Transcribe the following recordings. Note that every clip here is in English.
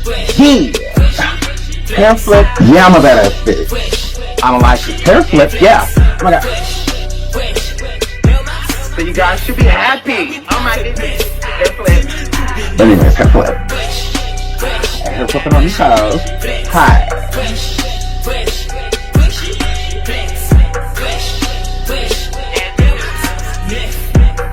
Yeah. Hair flip, yeah, I'm a badass bitch. I don't like it. Hair flip, yeah. Oh my god. So you guys should be happy. Oh my goodness. Hair flip. But anyways, hair flip. Hair flipping on these hoes. Hi.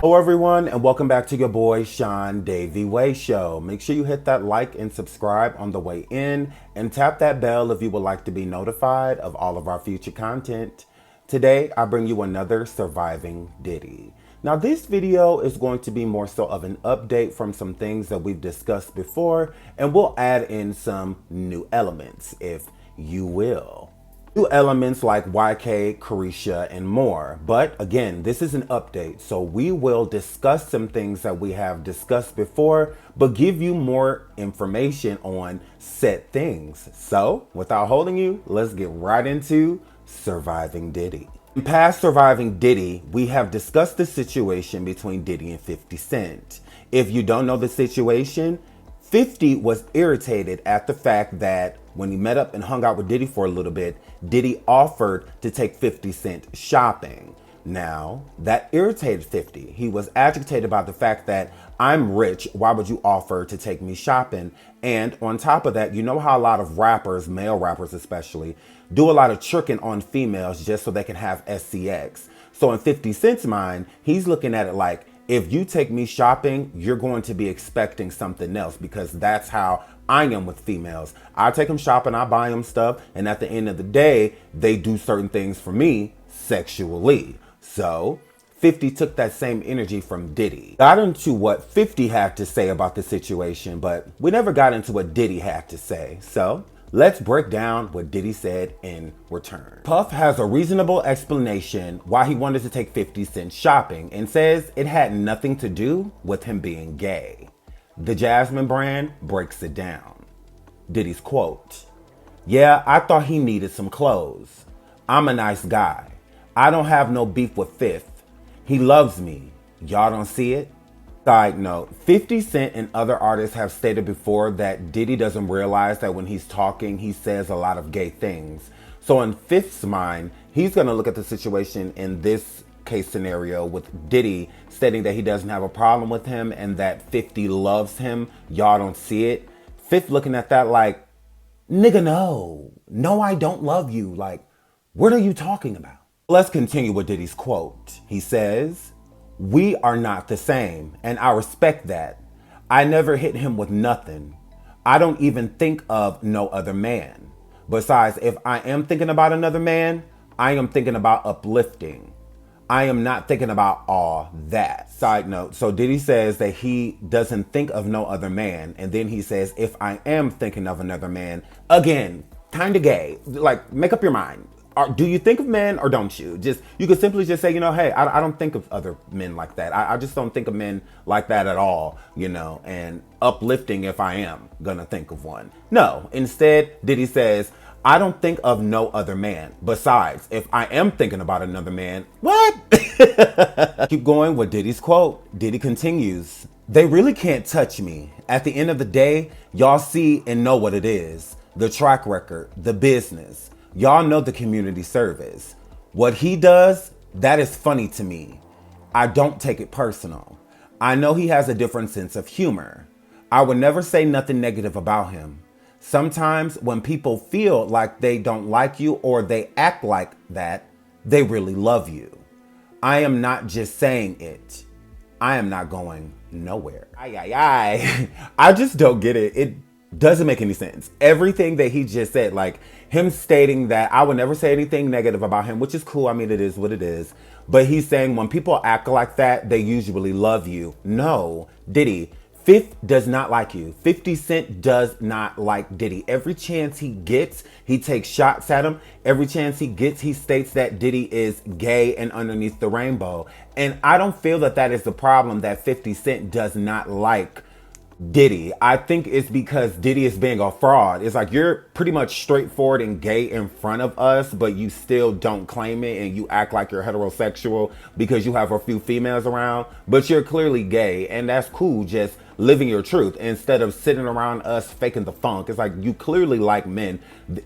Hello everyone, and welcome back to your boy Sean Davey Way Show. Make sure you hit that like and subscribe on the way in, and tap that bell if you would like to be notified of all of our future content. Today, I bring you another Surviving Diddy. Now this video is going to be more so of an update from some things that we've discussed before, and we'll add in some new elements, if you will. New elements like YK, Carisha, and more. But again, this is an update, so we will discuss some things that we have discussed before, but give you more information on said things. So, without holding you, let's get right into Surviving Diddy. In past Surviving Diddy, we have discussed the situation between Diddy and 50 Cent. If you don't know the situation, 50 was irritated at the fact that when he met up and hung out with Diddy for a little bit, Diddy offered to take 50 Cent shopping. Now, that irritated 50. He was agitated about the fact that I'm rich, why would you offer to take me shopping? And on top of that, you know how a lot of rappers, male rappers especially, do a lot of tricking on females just so they can have SCX. So in 50 Cent's mind, he's looking at it like, if you take me shopping, you're going to be expecting something else, because that's how I am with females. I take them shopping, I buy them stuff, and at the end of the day, they do certain things for me sexually. So 50 took that same energy from Diddy. Got into what 50 had to say about the situation, but we never got into what Diddy had to say. So let's break down what Diddy said in return. Puff has a reasonable explanation why he wanted to take 50 Cent shopping and says it had nothing to do with him being gay. The Jasmine brand breaks it down. Diddy's quote, "Yeah, I thought he needed some clothes. I'm a nice guy. I don't have no beef with Fifth. He loves me. Y'all don't see it?" Side note, 50 Cent and other artists have stated before that Diddy doesn't realize that when he's talking, he says a lot of gay things. So in Fifth's mind, he's going to look at the situation in this case scenario with Diddy stating that he doesn't have a problem with him and that 50 loves him. Y'all don't see it. Fifth looking at that like, nigga, no. No, I don't love you. Like, what are you talking about? Let's continue with Diddy's quote. He says, "We are not the same, and I respect that. I never hit him with nothing. I don't even think of no other man. Besides, if I am thinking about another man, I am thinking about uplifting. I am not thinking about all that." Side note, so Diddy says that he doesn't think of no other man, and then he says, if I am thinking of another man, again, kind of gay. Like, make up your mind. Do you think of men or don't you? You could simply just say, hey, I don't think of other men like that. I just don't think of men like that at all, and uplifting if I am gonna think of one. No, instead, Diddy says, I don't think of no other man. Besides, if I am thinking about another man, what? Keep going with Diddy's quote. Diddy continues, "They really can't touch me. At the end of the day, y'all see and know what it is. The track record, the business. Y'all know the community service. What he does, that is funny to me. I don't take it personal. I know he has a different sense of humor. I would never say nothing negative about him. Sometimes when people feel like they don't like you or they act like that, they really love you. I am not just saying it. I am not going nowhere." I just don't get it. It doesn't make any sense. Everything that he just said, like him stating that I would never say anything negative about him, which is cool. I mean, it is what it is. But he's saying when people act like that, they usually love you. No, Diddy, Fifth does not like you. 50 Cent does not like Diddy. Every chance he gets, he takes shots at him. Every chance he gets, he states that Diddy is gay and underneath the rainbow. And I don't feel that that is the problem, that 50 Cent does not like Diddy. I think it's because Diddy is being a fraud. It's like you're pretty much straightforward and gay in front of us, but you still don't claim it and you act like you're heterosexual because you have a few females around, but you're clearly gay, and that's cool, just living your truth instead of sitting around us faking the funk. It's like you clearly like men.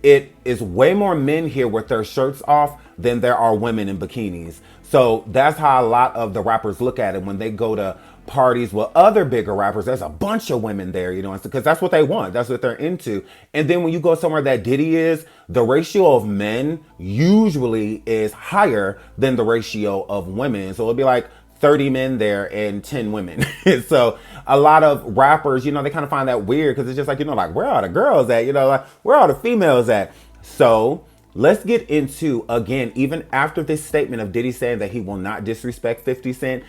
It is way more men here with their shirts off than there are women in bikinis. So that's how a lot of the rappers look at it when they go to parties with other bigger rappers. There's a bunch of women there, you know, because that's what they want. That's what they're into. And then when you go somewhere that Diddy is, the ratio of men usually is higher than the ratio of women. So it'll be like 30 men there and 10 women. So a lot of rappers, you know, they kind of find that weird because it's just like, you know, like, where are the girls at? You know, like, where are the females at? So let's get into, again, even after this statement of Diddy saying that he will not disrespect 50 Cent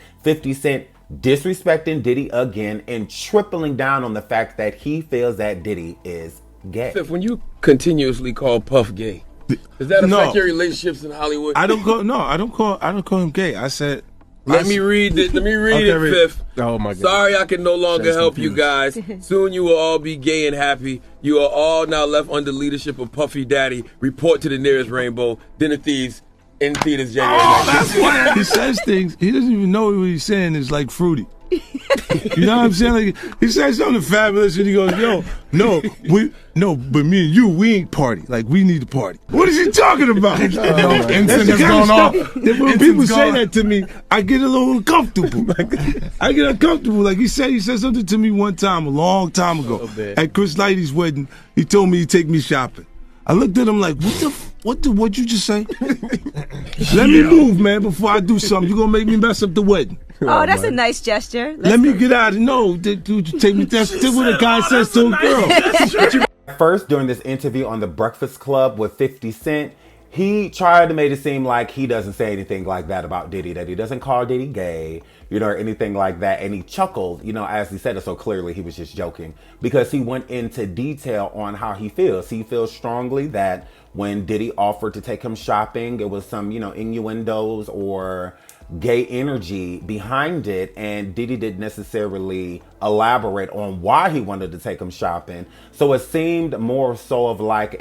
disrespecting Diddy again and tripling down on the fact that he feels that Diddy is gay. Fifth, when you continuously call Puff gay, does that affect your relationships in Hollywood? I don't call him gay. I said, Let me read it, Fifth. Oh my God. Sorry I can no longer help you guys. Soon you will all be gay and happy. You are all now left under leadership of Puffy Daddy. Report to the nearest rainbow. Dinner Thieves in theaters January 9th. That's why he says things. He doesn't even know what he's saying is like fruity. You know what I'm saying? Like he says something fabulous and he goes, but me and you, we ain't party. Like we need to party. What is he talking about? Instant has gone off. When people say that to me, I get a little uncomfortable. I get uncomfortable. Like he said something to me one time, a long time ago, at Chris Lighty's wedding. He told me he'd take me shopping. I looked at him like, what'd you just say? Let me move, man, before I do something. You're gonna make me mess up the wedding. Oh, that's a nice gesture. Let me get out of no, dude, take me. That's what a guy says to a girl. First, during this interview on The Breakfast Club with 50 Cent, he tried to make it seem like he doesn't say anything like that about Diddy, that he doesn't call Diddy gay, you know, or anything like that. And he chuckled, you know, as he said it so clearly, he was just joking because he went into detail on how he feels. He feels strongly that when Diddy offered to take him shopping, it was some, you know, innuendos or gay energy behind it, and Diddy didn't necessarily elaborate on why he wanted to take him shopping. So it seemed more so of like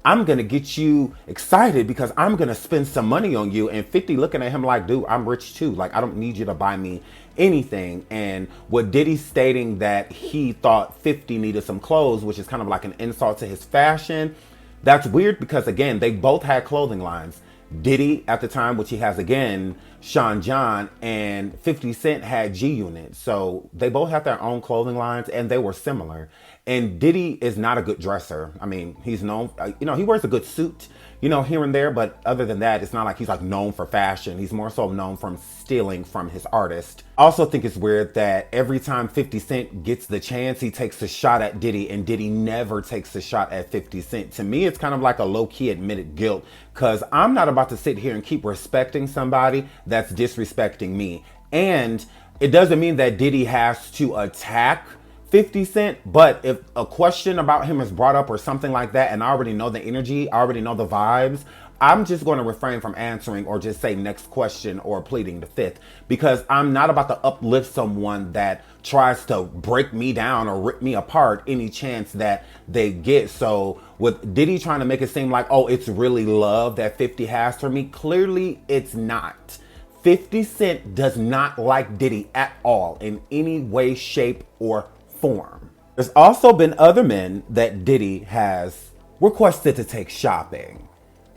I'm gonna get you excited because I'm gonna spend some money on you, and 50 looking at him like, dude, I'm rich too, like I don't need you to buy me anything. And with Diddy stating that he thought 50 needed some clothes, which is kind of like an insult to his fashion, that's weird because again, they both had clothing lines. Diddy at the time, which he has again, Sean John, and 50 Cent had G Unit. So they both have their own clothing lines and they were similar. And Diddy is not a good dresser. I mean, he's known, you know, he wears a good suit, you know, here and there. But other than that, it's not like he's like known for fashion. He's more so known from stealing from his artist. I also think it's weird that every time 50 Cent gets the chance, he takes a shot at Diddy, and Diddy never takes a shot at 50 Cent. To me, it's kind of like a low-key admitted guilt, because I'm not about to sit here and keep respecting somebody that's disrespecting me. And it doesn't mean that Diddy has to attack 50 Cent, but if a question about him is brought up or something like that, and I already know the energy, I already know the vibes, I'm just going to refrain from answering or just say next question or pleading the fifth, because I'm not about to uplift someone that tries to break me down or rip me apart any chance that they get. So with Diddy trying to make it seem like, oh, it's really love that 50 has for me, clearly it's not. 50 Cent does not like Diddy at all in any way, shape, or form. There's also been other men that Diddy has requested to take shopping.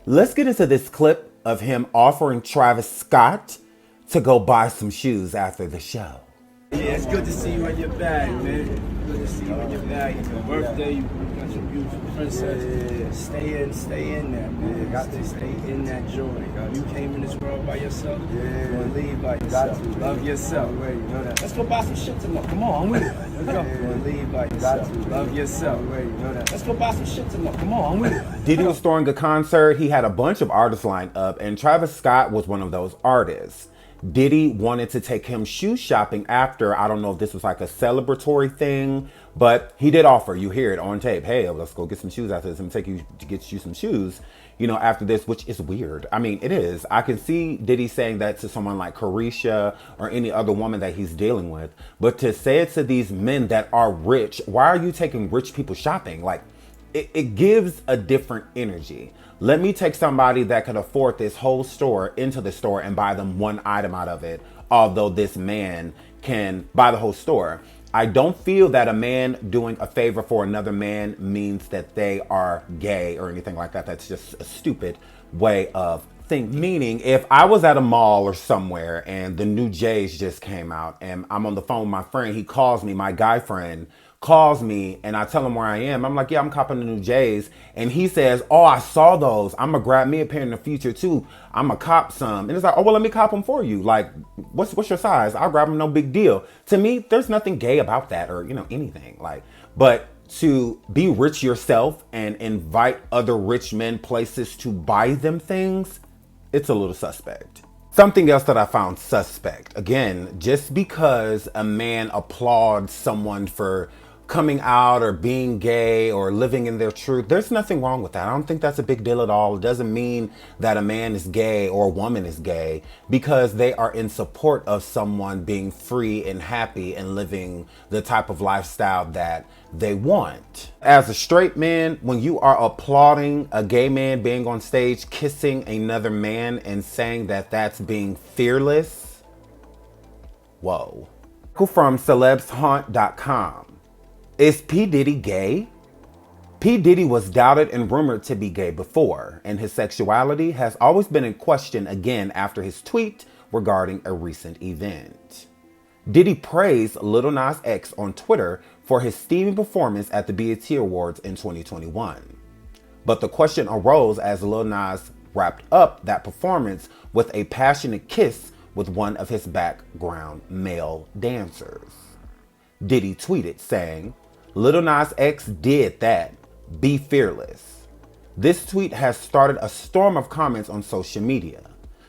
Let's get into this clip of him offering Travis Scott to go buy some shoes after the show. Yeah, it's good to see you in your bag, man. Good to see you in your bag. It's your birthday. You got your beautiful princess. Yeah. Stay in there, man. You got to stay in that joy. You came in this world by yourself. Yeah. You're gonna leave by yourself. Got to. Love yourself. Wait, you know that. Let's go buy some shit tonight. Come on, I'm with you. Let's go. You're gonna leave by yourself. Got to. Love yourself. Wait, you know that. Let's go buy some shit tonight. Come on, I'm with you. Diddy was throwing a concert. He had a bunch of artists lined up, and Travis Scott was one of those artists. Diddy wanted to take him shoe shopping after. I don't know if this was like a celebratory thing, But he did offer, you hear it on tape, hey, let's go get some shoes after this. I'm gonna take you to get you some shoes, you know, after this, which is weird. I mean, it is. I can see Diddy saying that to someone like Carisha or any other woman that he's dealing with. But to say it to these men that are rich, why are you taking rich people shopping? Like, it gives a different energy. Let me take somebody that could afford this whole store into the store and buy them one item out of it, although this man can buy the whole store. I don't feel that a man doing a favor for another man means that they are gay or anything like that. That's just a stupid way of thinking. Meaning, if I was at a mall or somewhere and the new J's just came out and I'm on the phone with my friend, he calls me, my guy friend calls me, and I tell him where I am. I'm like, yeah, I'm copping the new J's. And he says, oh, I saw those. I'm gonna grab me a pair in the future too. I'm gonna cop some. And it's like, oh, well, let me cop them for you. Like, what's your size? I'll grab them, no big deal. To me, there's nothing gay about that or, you know, anything. Like, but to be rich yourself and invite other rich men places to buy them things, it's a little suspect. Something else that I found suspect, again, just because a man applauds someone for coming out or being gay or living in their truth, there's nothing wrong with that. I don't think that's a big deal at all. It doesn't mean that a man is gay or a woman is gay because they are in support of someone being free and happy and living the type of lifestyle that they want. As a straight man, when you are applauding a gay man being on stage kissing another man and saying that that's being fearless, whoa. From celebshaunt.com. Is P. Diddy gay? P. Diddy was doubted and rumored to be gay before, and his sexuality has always been in question again after his tweet regarding a recent event. Diddy praised Lil Nas X on Twitter for his steaming performance at the BET Awards in 2021. But the question arose as Lil Nas wrapped up that performance with a passionate kiss with one of his background male dancers. Diddy tweeted saying, Lil Nas X did that. Be fearless. This tweet has started a storm of comments on social media.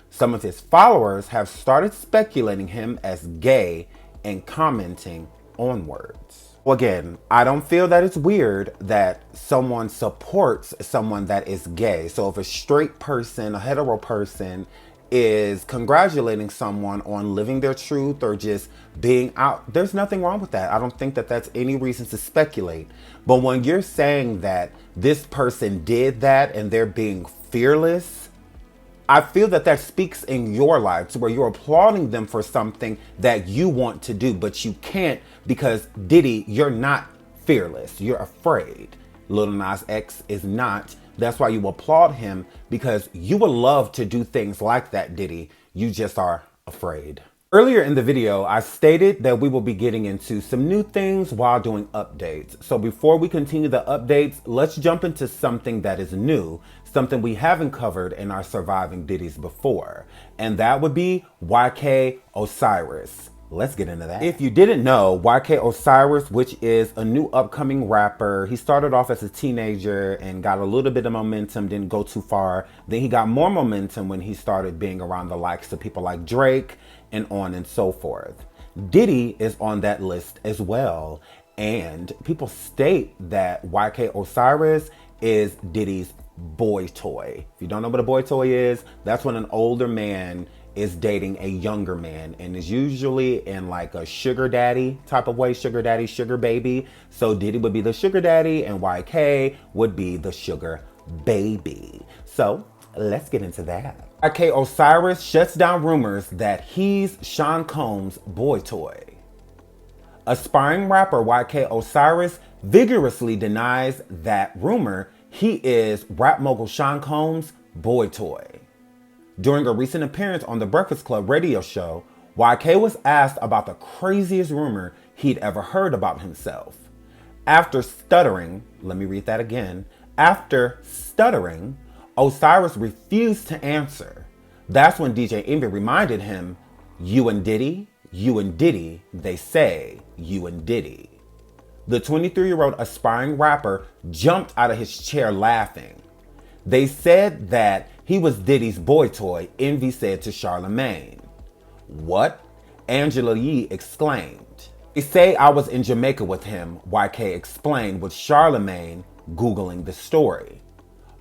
Some of his followers have started speculating him as gay and commenting onwards. Again, I don't feel that it's weird that someone supports someone that is gay. So if a straight person, a hetero person, is congratulating someone on living their truth or just being out, there's nothing wrong with that. I don't think that that's any reason to speculate. But when you're saying that this person did that and they're being fearless, I feel that that speaks in your life to where you're applauding them for something that you want to do, but you can't because Diddy, you're not fearless. You're afraid. Lil Nas X is not. That's why you applaud him, because you would love to do things like that, Diddy. You just are afraid. Earlier in the video, I stated that we will be getting into some new things while doing updates. So before we continue the updates, let's jump into something that is new, something we haven't covered in our Surviving Diddies before, and that would be YK Osiris. Let's get into that. If you didn't know, YK Osiris, which is a new upcoming rapper, he started off as a teenager and got a little bit of momentum, didn't go too far. Then he got more momentum when he started being around the likes of people like Drake and on and so forth. Diddy is on that list as well. And people state that YK Osiris is Diddy's boy toy. If you don't know what a boy toy is, that's when an older man is dating a younger man and is usually in like a sugar daddy type of way, sugar daddy, sugar baby. So Diddy would be the sugar daddy and YK would be the sugar baby. So let's get into that. YK Osiris shuts down rumors that he's Sean Combs' boy toy. Aspiring rapper YK Osiris vigorously denies that rumor he is rap mogul Sean Combs' boy toy. During a recent appearance on the Breakfast Club radio show, YK was asked about the craziest rumor he'd ever heard about himself. After stuttering, let me read that again. After stuttering, Osiris refused to answer. That's when DJ Envy reminded him, you and Diddy, they say, you and Diddy. The 23-year-old aspiring rapper jumped out of his chair laughing. They said that he was Diddy's boy toy, Envy said to Charlemagne. What? Angela Yee exclaimed. They say I was in Jamaica with him, YK explained with Charlemagne Googling the story.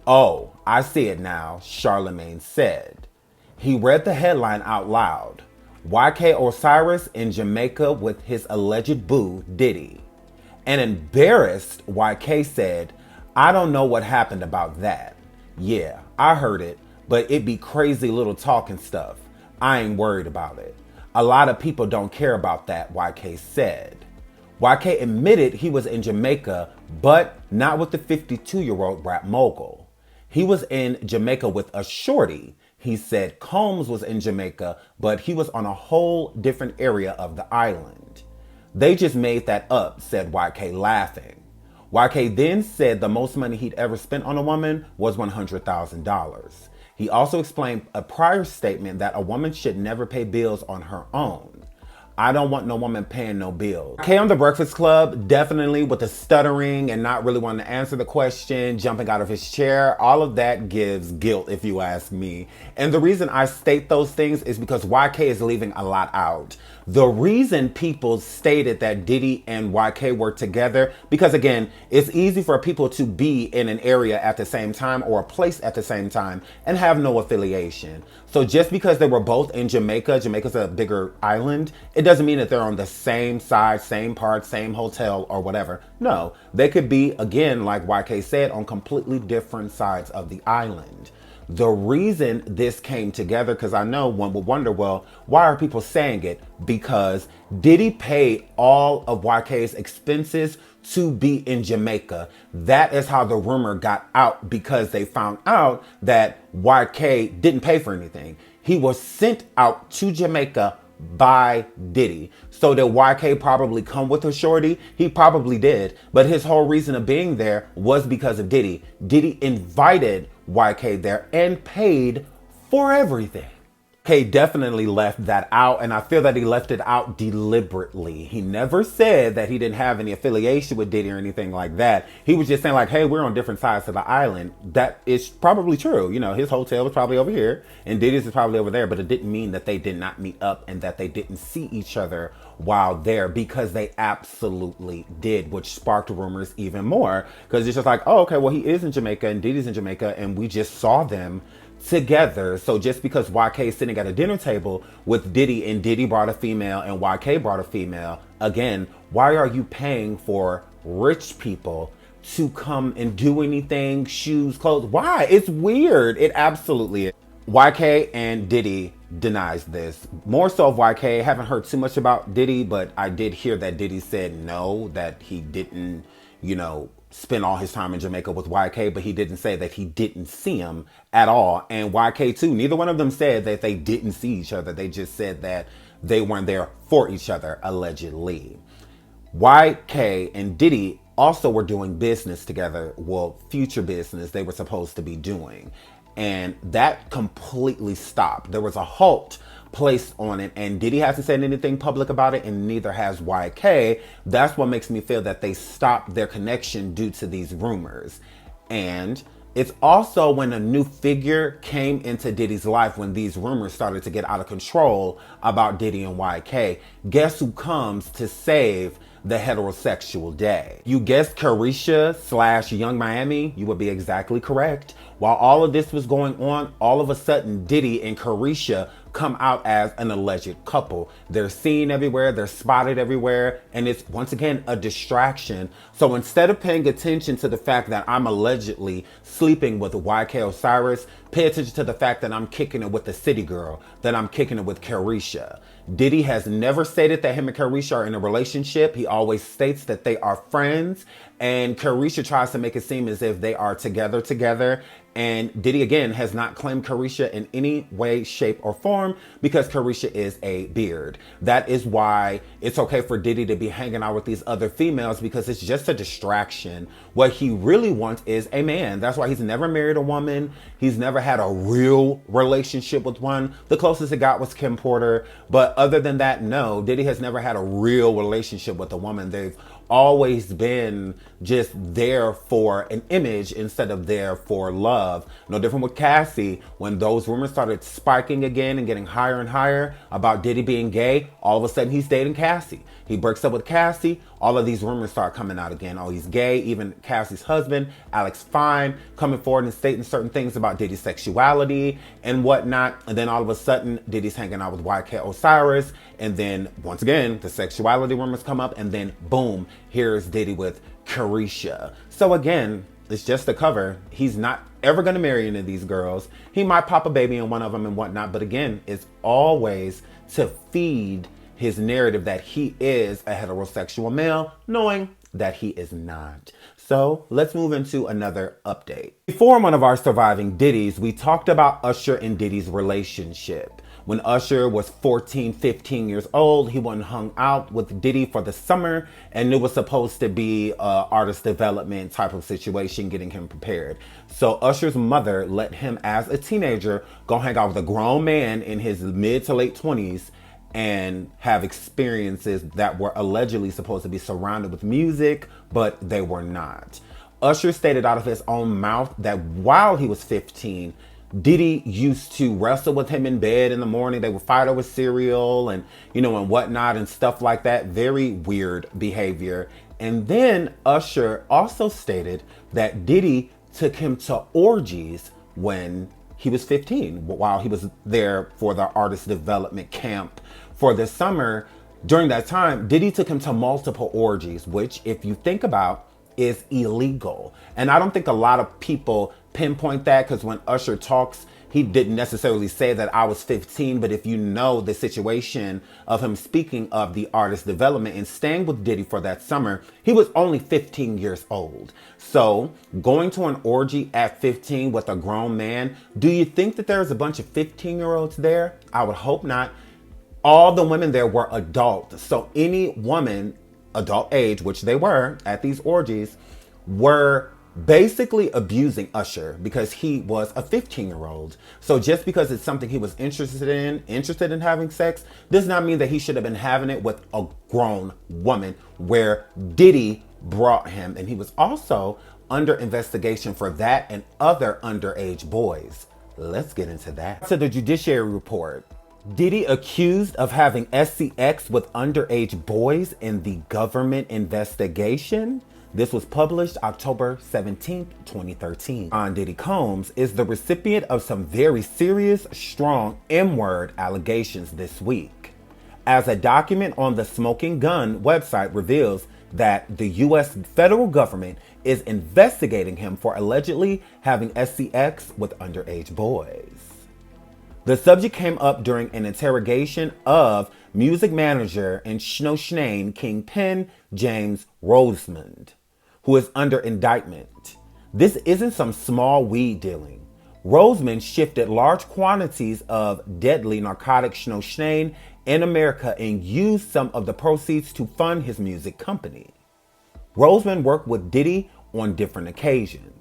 Oh, I see it now, Charlemagne said. He read the headline out loud. YK Osiris in Jamaica with his alleged boo, Diddy. An embarrassed YK said, I don't know what happened about that. Yeah, I heard it, but it be crazy little talking stuff. I ain't worried about it. A lot of people don't care about that, YK said. YK admitted he was in Jamaica, but not with the 52-year-old rap mogul. He was in Jamaica with a shorty. He said Combs was in Jamaica, but he was on a whole different area of the island. They just made that up, said YK laughing. YK then said the most money he'd ever spent on a woman was $100,000. He also explained a prior statement that a woman should never pay bills on her own. I don't want no woman paying no bills. YK on The Breakfast Club, definitely with the stuttering and not really wanting to answer the question, jumping out of his chair, all of that gives guilt if you ask me. And the reason I state those things is because YK is leaving a lot out. The reason people stated that Diddy and YK were together, because again, it's easy for people to be in an area at the same time or a place at the same time and have no affiliation. So just because they were both in Jamaica, Jamaica's a bigger island, it doesn't mean that they're on the same side, same part, same hotel or whatever. No, they could be, again, like YK said, on completely different sides of the island. The reason this came together, because I know one would wonder, well, why are people saying it? Because Diddy paid all of YK's expenses to be in Jamaica. That is how the rumor got out, because they found out that YK didn't pay for anything. He was sent out to Jamaica by Diddy. So did YK probably come with a shorty? He probably did. But his whole reason of being there was because of Diddy. Diddy invited YK there and paid for everything. K definitely left that out, and I feel that he left it out deliberately. He never said that he didn't have any affiliation with Diddy or anything like that. He was just saying like, hey, we're on different sides of the island. That is probably true. You know, his hotel was probably over here and Diddy's is probably over there, but it didn't mean that they did not meet up and that they didn't see each other while there, because they absolutely did, which sparked rumors even more, because it's just like, oh, okay, well, he is in Jamaica and Diddy's in Jamaica and we just saw them together. So just because YK is sitting at a dinner table with Diddy and Diddy brought a female and YK brought a female, again, why are you paying for rich people to come and do anything, shoes, clothes? Why? It's weird. It absolutely is. YK and Diddy denies this. More so of YK. Haven't heard too much about Diddy, but I did hear that Diddy said no, that he didn't, you know, spend all his time in Jamaica with YK, but he didn't say that he didn't see him at all. And YK too, neither one of them said that they didn't see each other. They just said that they weren't there for each other, allegedly. YK and Diddy also were doing business together. Well, future business they were supposed to be doing. And that completely stopped. There was a halt placed on it, and Diddy hasn't said anything public about it, and neither has YK. That's what makes me feel that they stopped their connection due to these rumors. And it's also when a new figure came into Diddy's life, when these rumors started to get out of control about Diddy and YK. Guess who comes to save the heterosexual day? You guessed Carisha / Young Miami. You would be exactly correct. While all of this was going on, all of a sudden Diddy and Carisha come out as an alleged couple. They're seen everywhere, they're spotted everywhere, and it's once again a distraction. So instead of paying attention to the fact that I'm allegedly sleeping with YK Osiris, pay attention to the fact that I'm kicking it with the city girl, that I'm kicking it with Carisha. Diddy has never stated that him and Carisha are in a relationship. He always states that they are friends, and Carisha tries to make it seem as if they are together. And Diddy, again, has not claimed Carisha in any way, shape, or form, because Carisha is a beard. That is why it's okay for Diddy to be hanging out with these other females, because it's just a distraction. What he really wants is a man. That's why he's never married a woman. He's never had a real relationship with one. The closest it got was Kim Porter. But other than that, no, Diddy has never had a real relationship with a woman. They've always been just there for an image instead of there for love. No different with Cassie. When those rumors started spiking again and getting higher and higher about Diddy being gay, all of a sudden he's dating Cassie. He breaks up with Cassie. All of these rumors start coming out again. Oh, he's gay. Even Cassie's husband, Alex Fine, coming forward and stating certain things about Diddy's sexuality and whatnot. And then all of a sudden, Diddy's hanging out with YK Osiris. And then once again, the sexuality rumors come up. And then boom, here's Diddy with Carisha. So again, it's just a cover. He's not ever going to marry any of these girls. He might pop a baby in one of them and whatnot. But again, it's always to feed his narrative that he is a heterosexual male, knowing that he is not. So let's move into another update. Before one of our surviving Diddys, we talked about Usher and Diddy's relationship. When Usher was 14, 15 years old, he went and hung out with Diddy for the summer, and it was supposed to be a artist development type of situation, getting him prepared. So Usher's mother let him, as a teenager, go hang out with a grown man in his mid to late 20s and have experiences that were allegedly supposed to be surrounded with music, but they were not. Usher stated out of his own mouth that while he was 15, Diddy used to wrestle with him in bed in the morning. They would fight over cereal and, and whatnot and stuff like that. Very weird behavior. And then Usher also stated that Diddy took him to orgies when he was 15, while he was there for the artist development camp for the summer. During that time, Diddy took him to multiple orgies, which, if you think about, is illegal. And I don't think a lot of people pinpoint that, because when Usher talks, he didn't necessarily say that I was 15, but if you know the situation of him speaking of the artist development and staying with Diddy for that summer, he was only 15 years old. So going to an orgy at 15 with a grown man, do you think that there's a bunch of 15-year-olds there? I would hope not. All the women there were adult. So any woman, adult age, which they were at these orgies, were basically abusing Usher because he was a 15-year-old. So just because it's something he was interested in having sex, does not mean that he should have been having it with a grown woman, where Diddy brought him. And he was also under investigation for that and other underage boys. Let's get into that. So the Judiciary Report. Diddy accused of having SCX with underage boys in the government investigation. This was published October 17th, 2013. On Diddy Combs is the recipient of some very serious, strong M-word allegations this week, as a document on the Smoking Gun website reveals that the U.S. federal government is investigating him for allegedly having SCX with underage boys. The subject came up during an interrogation of music manager and Snowshnane Kingpin James Rosemond, who is under indictment. This isn't some small weed dealing. Rosemond shifted large quantities of deadly narcotic Snowshnane in America and used some of the proceeds to fund his music company. Rosemond worked with Diddy on different occasions.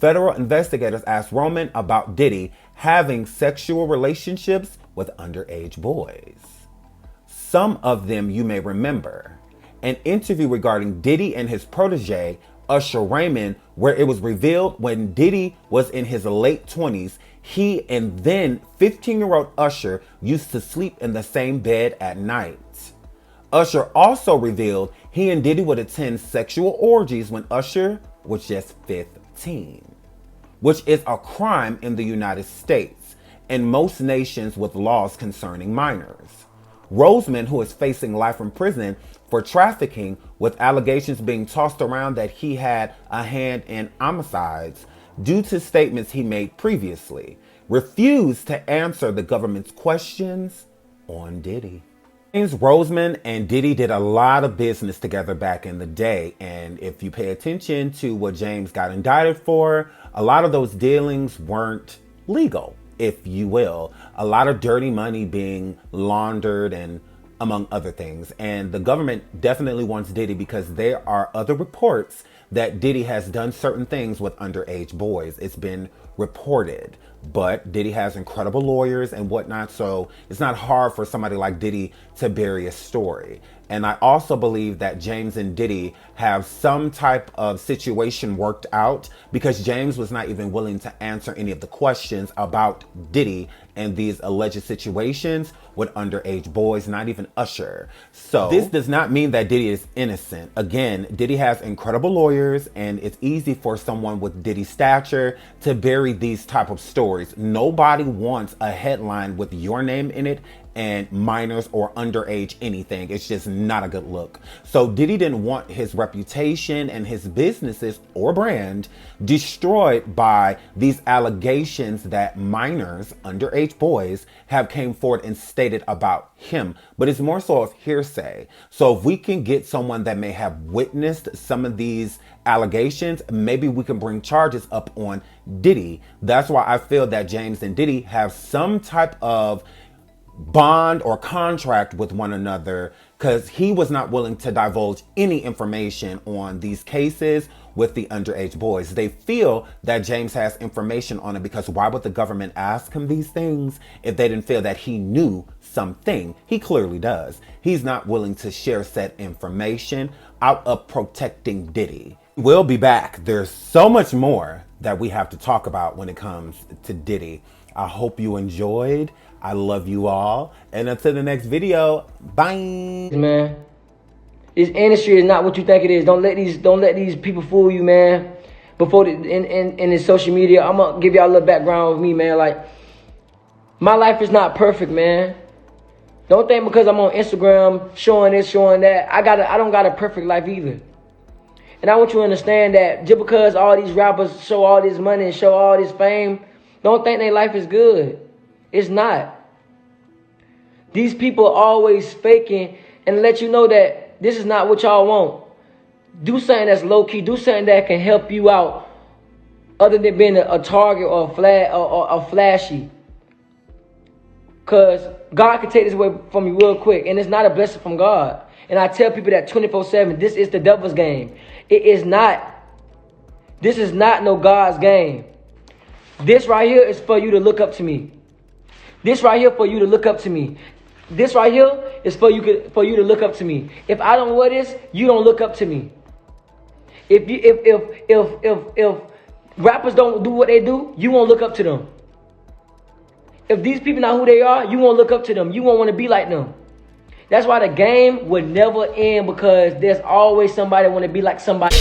Federal investigators asked Roman about Diddy having sexual relationships with underage boys. Some of them you may remember. An interview regarding Diddy and his protege, Usher Raymond, where it was revealed when Diddy was in his late 20s, he and then 15-year-old Usher used to sleep in the same bed at night. Usher also revealed he and Diddy would attend sexual orgies when Usher was just 15, which is a crime in the United States and most nations with laws concerning minors. Rosemond, who is facing life in prison for trafficking, with allegations being tossed around that he had a hand in homicides due to statements he made previously, refused to answer the government's questions on Diddy. James Rosemond and Diddy did a lot of business together back in the day, and if you pay attention to what James got indicted for, a lot of those dealings weren't legal, if you will. A lot of dirty money being laundered and among other things. And the government definitely wants Diddy because there are other reports that Diddy has done certain things with underage boys. It's been reported. But Diddy has incredible lawyers and whatnot, so it's not hard for somebody like Diddy to bury a story. And I also believe that James and Diddy have some type of situation worked out, because James was not even willing to answer any of the questions about Diddy and these alleged situations with underage boys, not even Usher. So this does not mean that Diddy is innocent. Again, Diddy has incredible lawyers, and it's easy for someone with Diddy's stature to bury these type of stories. Nobody wants a headline with your name in it and minors or underage anything. It's just not a good look. So Diddy didn't want his reputation and his businesses or brand destroyed by these allegations that minors, underage boys, have came forward and stated about him. But it's more so of hearsay. So if we can get someone that may have witnessed some of these allegations, maybe we can bring charges up on Diddy. That's why I feel that James and Diddy have some type of bond or contract with one another, because he was not willing to divulge any information on these cases with the underage boys. They feel that James has information on it, because why would the government ask him these things if they didn't feel that he knew something? He clearly does. He's not willing to share said information out of protecting Diddy. We'll be back. There's so much more that we have to talk about when it comes to Diddy. I hope you enjoyed. I love you all. And until the next video, bye. Man, this industry is not what you think it is. Don't let these people fool you, man. Before in the social media, I'm gonna give y'all a little background with me, man. Like, my life is not perfect, man. Don't think because I'm on Instagram showing this, showing that, I don't got a perfect life either. And I want you to understand that just because all these rappers show all this money and show all this fame, don't think their life is good. It's not. These people are always faking and let you know that this is not what y'all want. Do something that's low-key. Do something that can help you out other than being a target or a flashy. Because God can take this away from you real quick, and it's not a blessing from God. And I tell people that 24/7, this is the devil's game. It is not. This is not no God's game. This right here is for you to look up to me. This right here for you to look up to me. This right here is for you to look up to me. If I don't wear this, you don't look up to me. If rappers don't do what they do, you won't look up to them. If these people not who they are, you won't look up to them. You won't want to be like them. That's why the game would never end, because there's always somebody want to be like somebody.